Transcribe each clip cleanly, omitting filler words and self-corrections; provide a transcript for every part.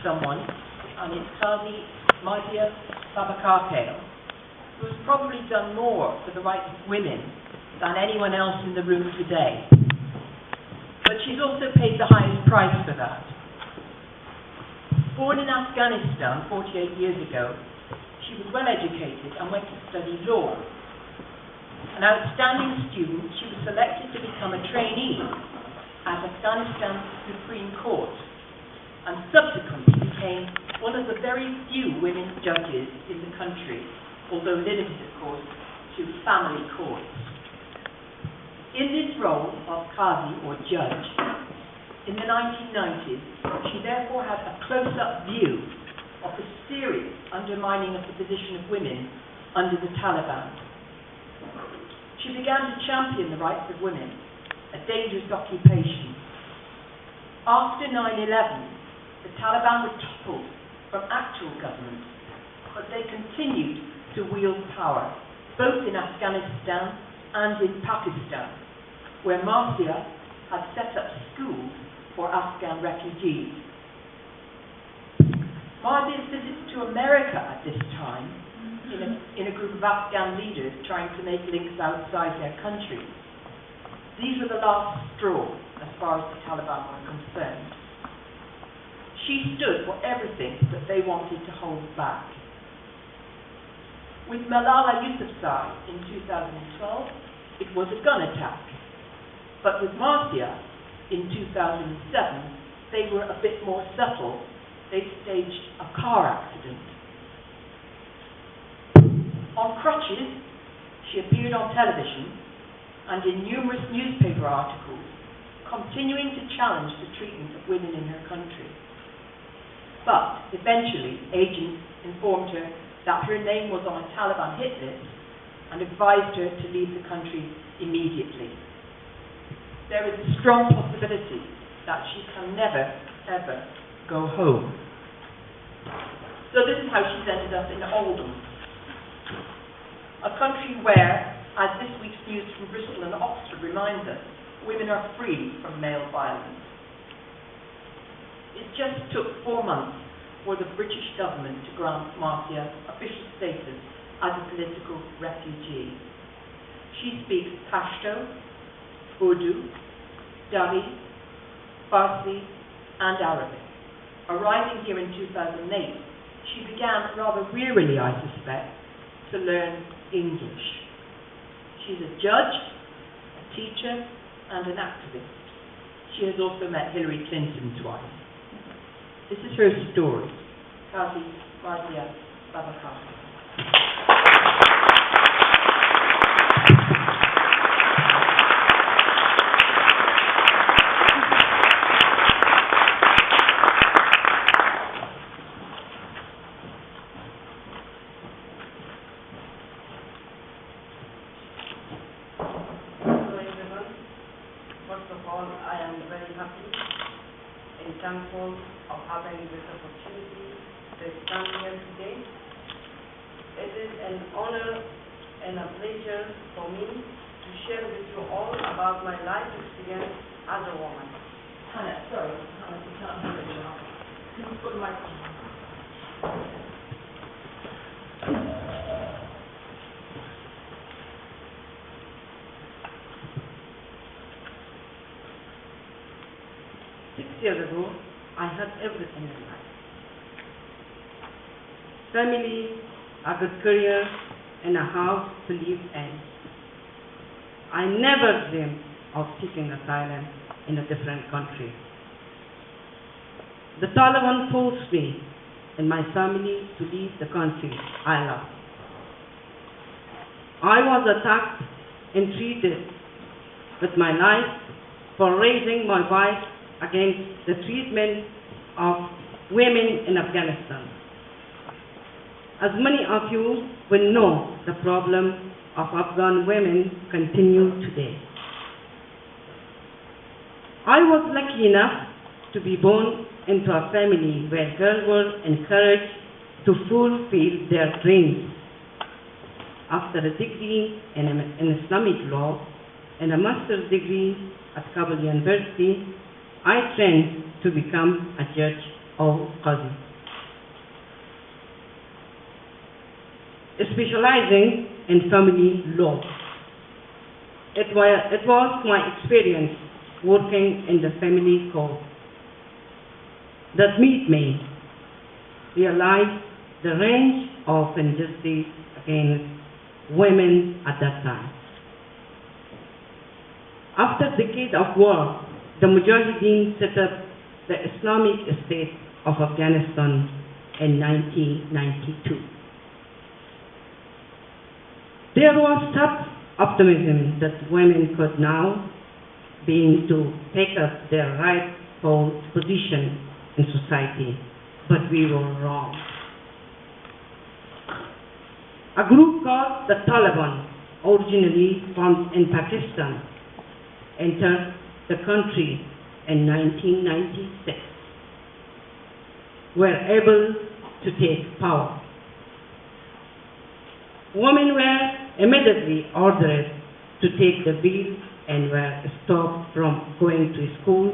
someone, and it's Qazi Marzia who has probably done more for the rights of women than anyone else in the room today. But she's also paid the highest price for that. Born in Afghanistan 48 years ago, she was well educated and went to study law. An outstanding student, she was selected to become a trainee at Afghanistan's Supreme Court, and subsequently became one of the very few women judges in the country, although limited, of course, to family courts. In this role of Qazi, or judge, in the 1990s, she therefore had a close-up view of the serious undermining of the position of women under the Taliban. She began to champion the rights of women, a dangerous occupation. After 9/11, the Taliban were toppled from actual government, but they continued to wield power, both in Afghanistan and in Pakistan, where Marzia had set up schools for Afghan refugees. Marzia's visits to America at this time, in a group of Afghan leaders trying to make links outside their country, these were the last straw as far as the Taliban were concerned. She stood for everything that they wanted to hold back. With Malala Yousafzai in 2012, it was a gun attack. But with Marzia in 2007, they were a bit more subtle. They staged a car accident. On crutches, she appeared on television and in numerous newspaper articles, continuing to challenge the treatment of women in her country. But eventually, agents informed her that her name was on a Taliban hit list and advised her to leave the country immediately. There is a strong possibility that she can never, ever go home. So this is how she's ended up in Oldham, a country where, as this week's news from Bristol and Oxford reminds us, women are free from male violence. It just took 4 months for the British government to grant Marzia official status as a political refugee. She speaks Pashto, Urdu, Dari, Farsi, and Arabic. Arriving here in 2008, she began, rather wearily I suspect, to learn English. She's a judge, a teacher, and an activist. She has also met Hillary Clinton twice. This is her story. Qazi Marzia Babakar. 6 years ago, I had everything in life. Family, a good career, and a house to live in. I never dreamed of seeking asylum in a different country. The Taliban forced me and my family to leave the country I love. I was attacked and treated with my life for raising my voice against the treatment of women in Afghanistan. As many of you will know, the problem of Afghan women continues today. I was lucky enough to be born into a family where girls were encouraged to fulfill their dreams. After a degree in Islamic law and a master's degree at Kabul University, I trained to become a judge or Qazi, specializing in family law. It was my experience working in the family court that made me realize the range of injustice against women at that time. After decades of war, the Mujahideen set up the Islamic State of Afghanistan in 1992. There was such optimism that women could now begin to take up their rightful position in society, but we were wrong. A group called the Taliban, originally formed in Pakistan, entered the country in 1996, were able to take power. Women were immediately ordered to take the veil and were stopped from going to school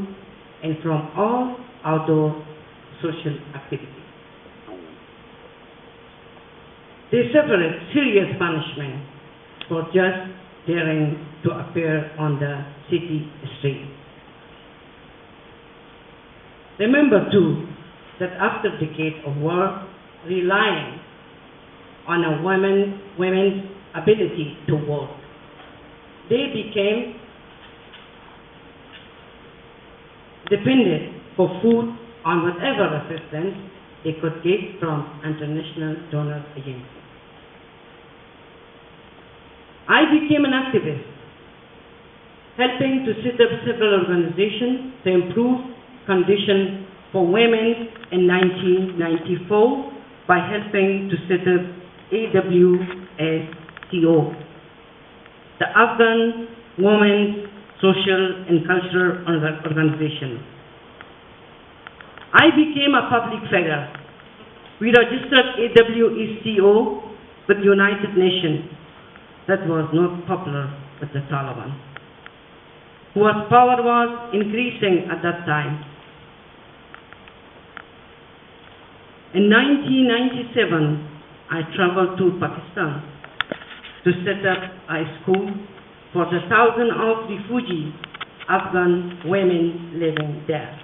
and from all outdoor social activities. They suffered serious punishment for just daring to appear on the city street. Remember too that after decades of war, relying on a women's ability to work, they became dependent for food on whatever assistance they could get from international donor agencies. I became an activist, helping to set up several organizations to improve conditions for women in 1994 by helping to set up AWSTO, the Afghan Women's Social and Cultural Organization. I became a public figure. We registered AWSTO with the United Nations. That was not popular with the Taliban, whose power was increasing at that time. In 1997, I traveled to Pakistan to set up a school for the thousands of refugee Afghan women living there.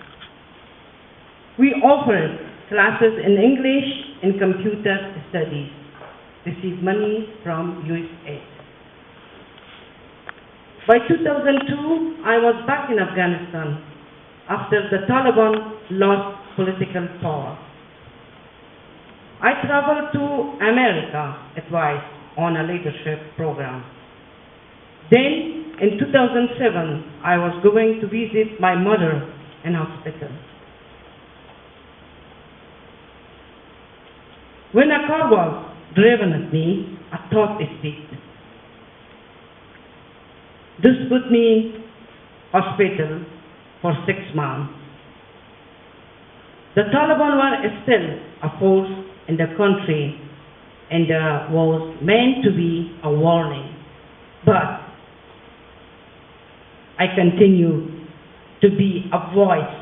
We offered classes in English and computer studies, received money from USAID. By 2002, I was back in Afghanistan after the Taliban lost political power. I traveled to America twice on a leadership program. Then, in 2007, I was going to visit my mother in hospital. When a car was driven at me, I thought it did. This put me in hospital for 6 months. The Taliban were still a force in the country and was meant to be a warning. But I continue to be a voice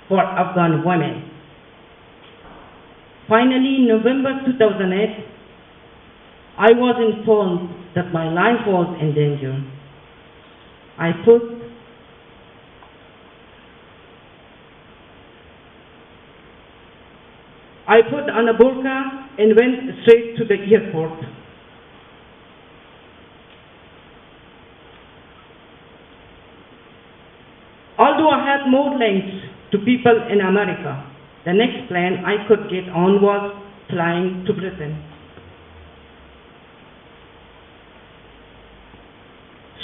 for Afghan women. Finally, in November 2008, I was informed that my life was in danger. I put on a burqa and went straight to the airport. Although I had more links to people in America, the next plane I could get on was flying to Britain.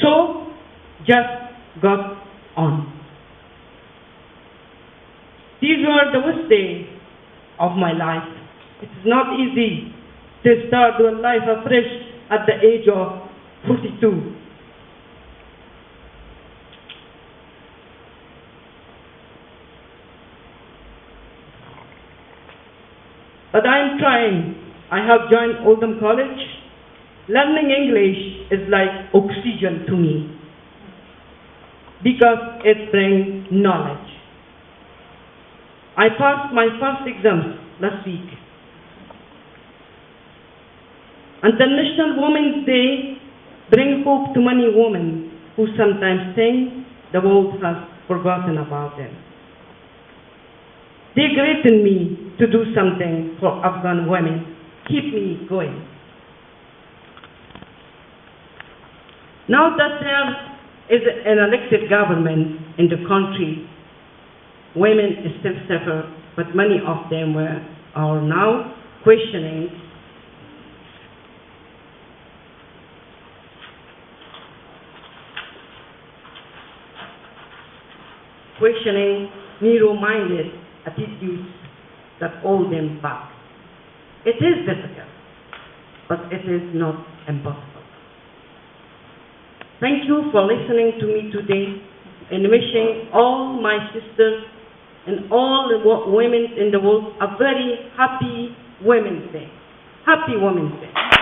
So, just got on. These were the worst days of my life. It's not easy to start your life afresh at the age of 42. But I'm trying. I have joined Oldham College. Learning English is like oxygen to me because it brings knowledge. I passed my first exams last week. International Women's Day brings hope to many women who sometimes think the world has forgotten about them. They threaten me to do something for Afghan women. Keep me going. Now that there is an elected government in the country, women still suffer, but many of them are now questioning narrow-minded attitudes that hold them back. It is difficult, but it is not impossible. Thank you for listening to me today and wishing all my sisters and all the women in the world a very happy Women's Day. Happy Women's Day.